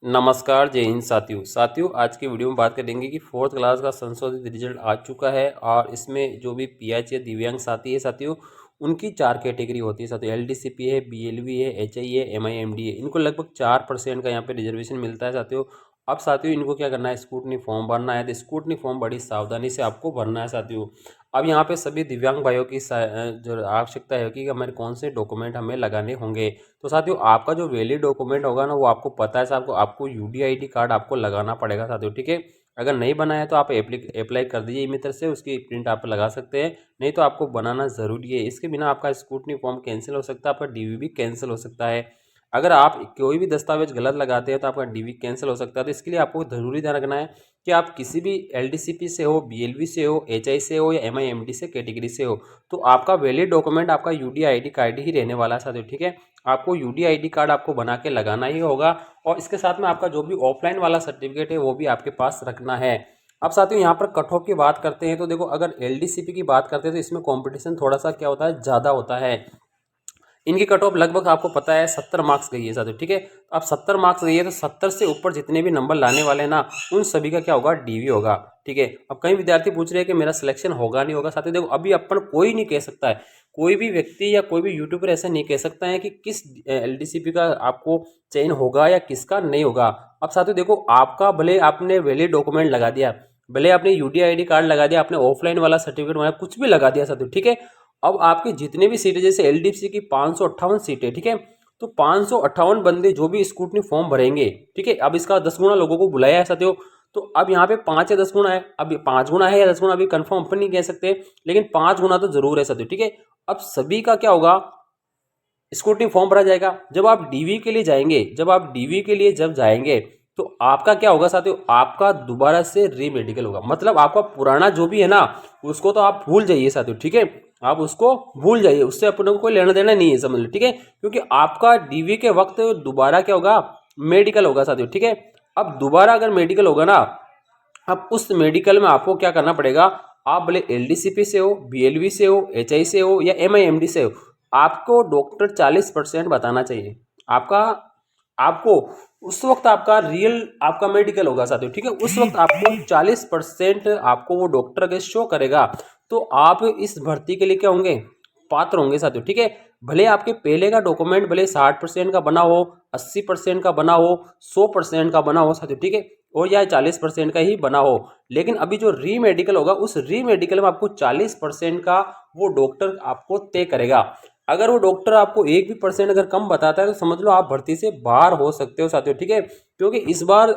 नमस्कार, जय हिंद साथियों आज की वीडियो में बात करेंगे कि फोर्थ क्लास का संशोधित रिजल्ट आ चुका है और इसमें जो भी पीएच या दिव्यांग साथी है साथियों, उनकी 4 कैटेगरी होती है साथियों। एलडीसीपी है, बीएलवी है, एचआई है, एमआईएमडी है। इनको लगभग 4% का यहाँ पे रिजर्वेशन मिलता है साथियों। अब साथियों इनको क्या करना है, स्कूटनी फॉर्म भरना है। तो स्कूटनी फॉर्म बड़ी सावधानी से आपको भरना है साथियों। अब यहाँ पे सभी दिव्यांग भाइयों की जो आवश्यकता है कि हमारे कौन से डॉक्यूमेंट हमें लगाने होंगे। तो साथियों आपका जो वैलिड डॉक्यूमेंट होगा ना, वो आपको पता है साहब, आपको यूडीआईडी कार्ड आपको लगाना पड़ेगा साथियों, ठीक है। अगर नहीं बनाया है तो आप अप्लाई कर दीजिए ई-मित्र से, उसकी प्रिंट आप लगा सकते हैं। नहीं तो आपको बनाना ज़रूरी है। इसके बिना आपका स्कूटनी फॉर्म कैंसिल हो सकता है, आपका डीवी भी कैंसिल हो सकता है। अगर आप कोई भी दस्तावेज गलत लगाते हैं तो आपका डीवी कैंसिल हो सकता है। तो इसके लिए आपको ज़रूरी ध्यान रखना है कि आप किसी भी एलडीसीपी से हो, बीएलवी से हो, एचआई से हो या एमआईएमडी से कैटेगरी से हो, तो आपका वैलिड डॉक्यूमेंट आपका यूडीआईडी कार्ड ही रहने वाला है साथियों, ठीक है। आपको यूडीआईडी कार्ड आपको बना के लगाना ही होगा और इसके साथ में आपका जो भी ऑफलाइन वाला सर्टिफिकेट है वो भी आपके पास रखना है। अब साथियों यहाँ पर कट ऑफ की बात करते हैं तो देखो, अगर एलडीसीपी की बात करते हैं तो इसमें कंपटीशन थोड़ा सा क्या होता है, ज़्यादा होता है। इनकी कट ऑफ लगभग आपको पता है 70 मार्क्स गई है साथियों, ठीक है। अब 70 मार्क्स गई है तो 70 से ऊपर जितने भी नंबर लाने वाले हैं ना, उन सभी का क्या होगा, डीवी होगा, ठीक है। अब कई विद्यार्थी पूछ रहे हैं कि मेरा सिलेक्शन होगा नहीं होगा। साथियों देखो, अभी अपन कोई नहीं कह सकता है, कोई भी व्यक्ति या कोई भी यूट्यूबर ऐसा नहीं कह सकता है कि किस एलडीसीपी का आपको चयन होगा या किसका नहीं होगा। अब साथियों देखो, आपका भले आपने वैलिड डॉक्यूमेंट लगा दिया, भले आपने यूडीआईडी कार्ड लगा दिया, आपने ऑफलाइन वाला सर्टिफिकेट बनाया, कुछ भी लगा दिया साथियों, ठीक है। अब आपकी जितने भी सीटें, जैसे एलडीसी की 558 सीटें, ठीक है। तो 558 बंदे जो भी स्कूटनी फॉर्म भरेंगे, ठीक है। अब इसका 10 गुना लोगों को बुलाया है साथियों। तो अब यहाँ पे 5 या 10 गुना है, अब 5 गुना है या 10 गुना अभी कंफर्म अपन नहीं कह सकते, लेकिन 5 गुना तो जरूर है साथियों, ठीक है। अब सभी का क्या होगा, स्कूटनी फॉर्म भरा जाएगा। जब आप डीवी के लिए जाएंगे, जब जाएंगे तो आपका क्या होगा साथियों, आपका दोबारा से रीमेडिकल होगा। मतलब आपका पुराना जो भी है ना, उसको तो आप भूल जाइए साथियों, ठीक है। आप उसको भूल जाइए, उससे अपने को कोई लेना देना नहीं है, समझ लो, ठीक है। क्योंकि आपका डीवी के वक्त दोबारा क्या होगा, मेडिकल होगा साथियों, ठीक है। अब दोबारा अगर मेडिकल होगा ना, अब उस मेडिकल में आपको क्या करना पड़ेगा, आप भले एलडीसीपी से हो, बीएलवी से हो, एचआई से हो या एमआईएमडी से हो, आपको डॉक्टर 40% बताना चाहिए। आपका आपको उस वक्त आपका रियल आपका मेडिकल होगा साथियों, ठीक है। उस वक्त आपको 40% आपको वो डॉक्टर अगर शो करेगा तो आप इस भर्ती के लिए क्या होंगे, पात्र होंगे साथियों, ठीक है। भले आपके पहले का डॉक्यूमेंट भले 60% का बना हो, 80% का बना हो, 100% का बना हो साथियों, ठीक है, और या 40% का ही बना हो, लेकिन अभी जो री मेडिकल होगा, उस री मेडिकल में आपको 40% का वो डॉक्टर आपको तय करेगा। अगर वो डॉक्टर आपको 1% भी अगर कम बताता है तो समझ लो आप भर्ती से बाहर हो सकते हो साथियों, ठीक है। क्योंकि इस बार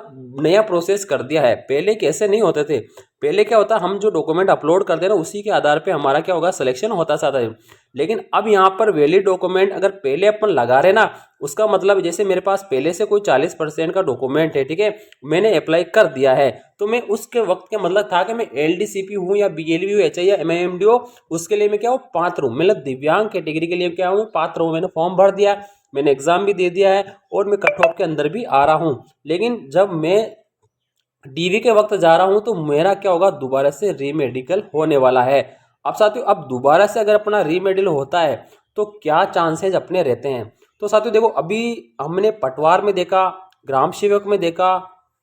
नया प्रोसेस कर दिया है, पहले कैसे नहीं होते थे। पहले क्या होता, हम जो डॉक्यूमेंट अपलोड करते हैं ना, उसी के आधार पे हमारा क्या होगा, सिलेक्शन होता साथियों। लेकिन अब यहाँ पर वैलिड डॉक्यूमेंट अगर पहले अपन लगा रहे ना, उसका मतलब जैसे मेरे पास पहले से कोई 40% का डॉक्यूमेंट है, ठीक है, मैंने अप्लाई कर दिया है, तो मैं उसके वक्त का मतलब था कि मैं एलडीसीपी हूँ या बीएलवी हूँ, एचआई या एमआईएमडी हो, उसके लिए मैं क्या हूँ, पात्र हूँ। मतलब दिव्यांग कैटेगरी के लिए क्या हूँ, पात्र हूँ। मैंने फॉर्म भर दिया, मैंने एग्जाम भी दे दिया है और मैं कट ऑफ के अंदर भी आ रहा हूँ। लेकिन जब मैं डीवी के वक्त जा रहा हूं तो मेरा क्या होगा, दोबारा से रीमेडिकल होने वाला है। अब साथियों, अब दोबारा से अगर अपना रीमेडिकल होता है तो क्या चांसेस अपने रहते हैं। तो साथियों देखो, अभी हमने पटवार में देखा, ग्राम सेवक में देखा,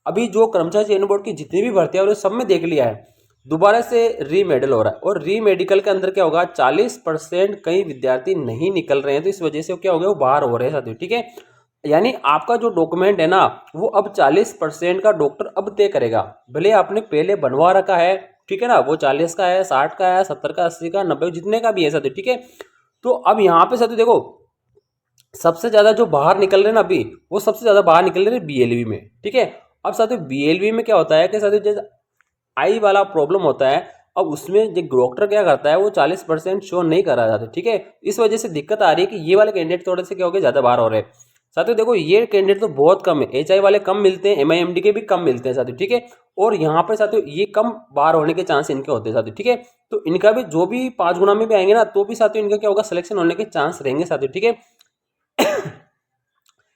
अभी जो कर्मचारी चयन बोर्ड की जितनी भी भर्तियां हो रही सब में देख लिया है, दोबारा से रीमेडिकल हो रहा है। और रीमेडिकल के अंदर क्या होगा, 40% कई विद्यार्थी नहीं निकल रहे हैं, तो इस वजह से क्या हो गया, वो बाहर हो रहे हैं साथियों, ठीक है। यानी आपका जो डॉक्यूमेंट है ना, वो अब 40% का डॉक्टर अब तय करेगा। भले आपने पहले बनवा रखा है, ठीक है ना, वो 40 का है, 60 का है, 70 का, 80 का, 90 जितने का भी है साथियों, ठीक है। तो अब यहाँ पे साथियों देखो, सबसे ज्यादा जो बाहर निकल रहे हैं ना अभी, वो सबसे ज्यादा बाहर निकल रहे हैं बीएलवी में, ठीक है। अब साथियों बीएलवी में क्या होता है कि साथियों जैसे आई वाला प्रॉब्लम होता है, अब उसमें जो डॉक्टर क्या करता है, वो 40% शो नहीं करा जाता, ठीक है। इस वजह से दिक्कत आ रही है कि ये वाले कैंडिडेट थोड़े से क्या हो गए, ज्यादा बाहर हो रहे हैं साथियों। देखो ये कैंडिडेट तो बहुत कम है, एचआई वाले कम मिलते हैं, एमआईएमडी के भी कम मिलते हैं साथियों, ठीक है। और यहाँ पर साथियों ये कम बाहर होने के चांस इनके होते हैं साथियों, ठीक है। तो इनका भी जो भी 5 गुना में भी आएंगे ना, तो भी साथियों इनका क्या होगा, सिलेक्शन होने के चांस रहेंगे साथियों, ठीक है।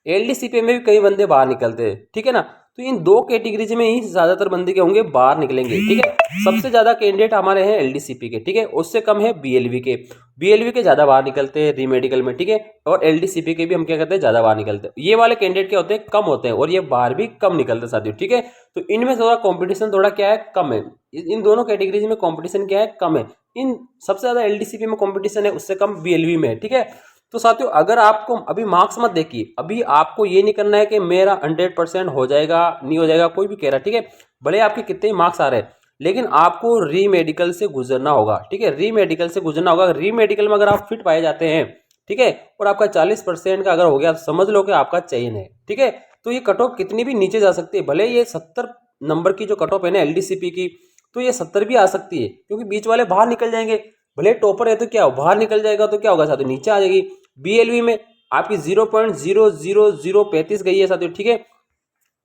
एलडीसीपी में भी कई बंदे बाहर निकलते हैं, ठीक है ना। तो इन दो कैटेगरीज में ही ज्यादातर बंदे के होंगे बाहर निकलेंगे, ठीक है। सबसे ज्यादा कैंडिडेट हमारे हैं एलडीसीपी के, ठीक है, उससे कम है बीएलवी के। बीएलवी के ज्यादा बाहर निकलते हैं रीमेडिकल में, ठीक है, और एलडीसीपी के भी हम क्या करते हैं, ज्यादा बाहर निकलते हैं। ये वाले कैंडिडेट क्या होते हैं, कम होते हैं, और ये बाहर भी कम निकलते हैं साथियों, ठीक है। तो इनमें थोड़ा कॉम्पिटिशन थोड़ा क्या है, कम है। इन दोनों कैटेगरीज में कॉम्पिटिशन क्या है, कम है। इन सबसे ज्यादा एलडीसीपी में कॉम्पिटिशन है, उससे कम बीएलवी में है, ठीक है। तो साथियों अगर आपको अभी मार्क्स मत देखिए, अभी आपको ये नहीं करना है कि मेरा 100% हो जाएगा नहीं हो जाएगा, कोई भी कह रहा है, ठीक है, भले आपके कितने मार्क्स आ रहे हैं, लेकिन आपको री मेडिकल से गुजरना होगा, ठीक है, री मेडिकल से गुजरना होगा। री मेडिकल में अगर आप फिट पाए जाते हैं, ठीक है, और आपका 40% का अगर हो गया, तो समझ लो कि आपका चयन है, ठीक है। तो ये कट ऑफ कितनी भी नीचे जा सकती है, भले ये 70 नंबर की जो कट ऑफ है ना एलडीसीपी की, तो ये 70 भी आ सकती है, क्योंकि बीच वाले बाहर निकल जाएंगे। भले टॉपर है तो क्या हो, बाहर निकल जाएगा तो क्या होगा साथियों, नीचे आ जाएगी। बीएलवी में आपकी 0.00035 गई है साथियों, ठीक है।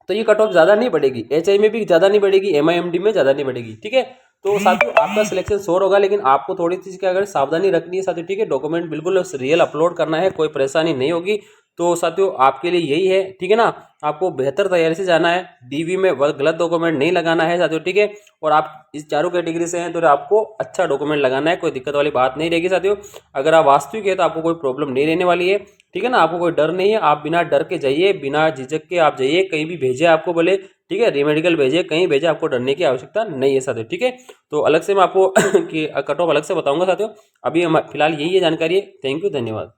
तो ये कट ऑफ ज्यादा नहीं बढ़ेगी, एचआई में भी ज्यादा नहीं बढ़ेगी, एमआईएमडी में ज्यादा नहीं बढ़ेगी, ठीक है। तो साथियों आपका सिलेक्शन श्योर होगा, लेकिन आपको थोड़ी सी क्या अगर सावधानी रखनी है साथियों, ठीक है। डॉक्यूमेंट बिल्कुल रियल अपलोड करना है, कोई परेशानी नहीं होगी। तो साथियों आपके लिए यही है, ठीक है ना। आपको बेहतर तैयारी से जाना है, डीवी में गलत डॉक्यूमेंट नहीं लगाना है साथियों, ठीक है। और आप इस चारों कैटेगरी से हैं तो आपको अच्छा डॉक्यूमेंट लगाना है, कोई दिक्कत वाली बात नहीं रहेगी साथियों। अगर आप वास्तविक है तो आपको कोई प्रॉब्लम नहीं रहने वाली है, ठीक है ना। आपको कोई डर नहीं है, आप बिना डर के जाइए, बिना झिझक के आप जाइए, कहीं भी भेजे आपको बोले, ठीक है, रीमेडिकल भेजे, कहीं भेजे, आपको डरने की आवश्यकता नहीं है साथियों, ठीक है। तो अलग से मैं आपको कि कट ऑफ अलग से बताऊंगा साथियों, अभी हम फिलहाल यही है जानकारी है। थैंक यू, धन्यवाद।